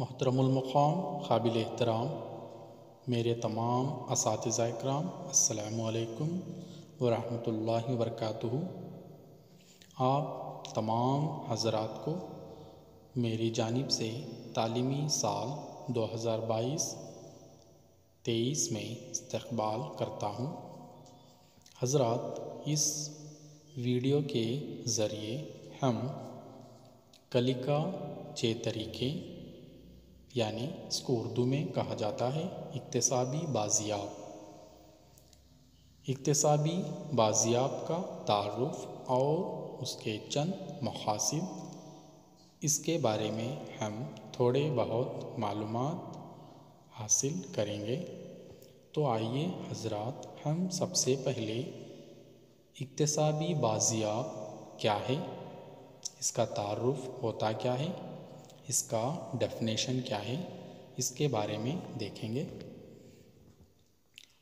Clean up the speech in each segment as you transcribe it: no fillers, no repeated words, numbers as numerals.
محترم المقام قابل احترام میرے تمام اساتذہ اکرام، السلام علیکم ورحمۃ اللہ وبرکاتہ۔ آپ تمام حضرات کو میری جانب سے تعلیمی سال 2022-23 میں استقبال کرتا ہوں۔ حضرات، اس ویڈیو کے ذریعے ہم کلیکا چیتریکے یعنی اس کو اردو میں کہا جاتا ہے اکتسابی بازیاب کا تعارف اور اس کے چند مقاصد، اس کے بارے میں ہم تھوڑے بہت معلومات حاصل کریں گے۔ تو آئیے حضرات، ہم سب سے پہلے اکتسابی بازیاب کیا ہے، اس کا تعارف ہوتا کیا ہے، اس کا ڈیفینیشن کیا ہے، اس کے بارے میں دیکھیں گے۔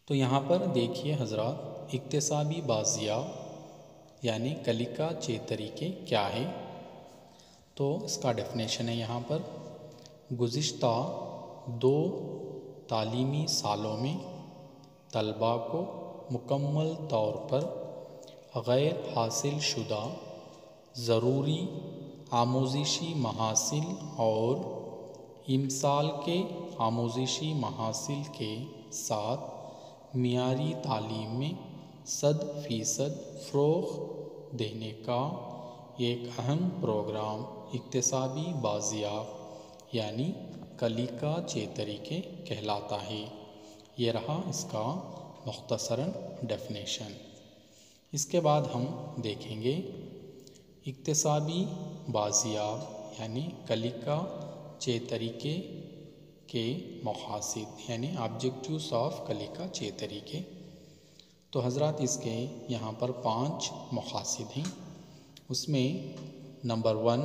تو یہاں پر دیکھیے حضرات، اکتسابی بازیاب یعنی کلیکا چیتریکے کیا ہے۔ تو اس کا ڈیفینیشن ہے یہاں پر: گزشتہ 2 تعلیمی سالوں میں طلباء کو مکمل طور پر غیر حاصل شدہ ضروری آموزشی محاصل اور امسال کے آموزشی محاصل کے ساتھ معیاری تعلیم میں 100% فروغ دینے کا ایک اہم پروگرام اکتسابی بازیاب یعنی کلیکا چیتریکے کہلاتا ہے۔ یہ رہا اس کا مختصراً ڈیفینیشن۔ اس کے بعد ہم دیکھیں گے اکتسابی بازیاب یعنی کلیکا چیتریکے کے مقاصد یعنی آبجیکٹیوز آف کلیکا چیتریکے۔ تو حضرات، اس کے یہاں پر 5 مقاصد ہیں۔ اس میں نمبر 1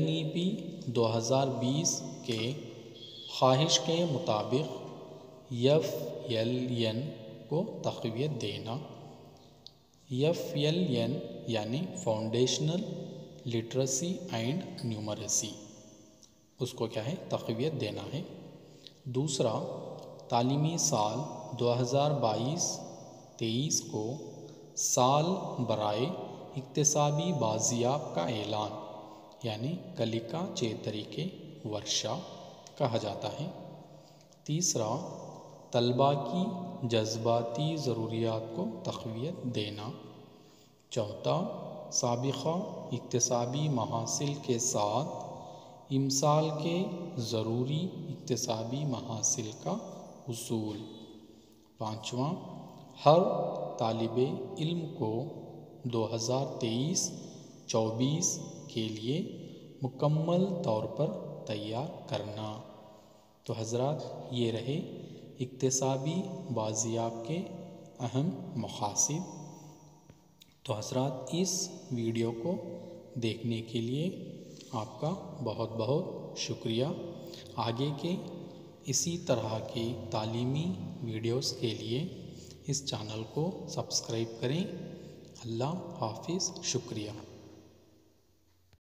NEP 2020 کے خواہش کے مطابق FLN کو تقویت دینا۔ FLN یعنی فاؤنڈیشنل لٹریسی اینڈ نیومریسی، اس کو کیا ہے، تقویت دینا ہے۔ دوسرا، تعلیمی سال 2022-23 کو سال برائے اکتسابی بازیاب کا اعلان یعنی کلیکا چیتریکے ورشہ کہا جاتا ہے۔ تیسرا، طلباء کی جذباتی ضروریات کو تقویت دینا۔ چوتھا، سابقہ اکتسابی محاصل کے ساتھ امسال کے ضروری اکتسابی محاصل کا حصول۔ پانچواں، ہر طالب علم کو 2023-24 کے لیے مکمل طور پر تیار کرنا۔ تو حضرات، یہ رہے اکتسابی بازیاب کے اہم مقاصد۔ تو حضرات، اس ویڈیو کو دیکھنے کے لیے آپ کا بہت بہت شکریہ۔ آگے کے اسی طرح کے تعلیمی ویڈیوز کے لیے اس چینل کو سبسکرائب کریں۔ اللہ حافظ، شکریہ۔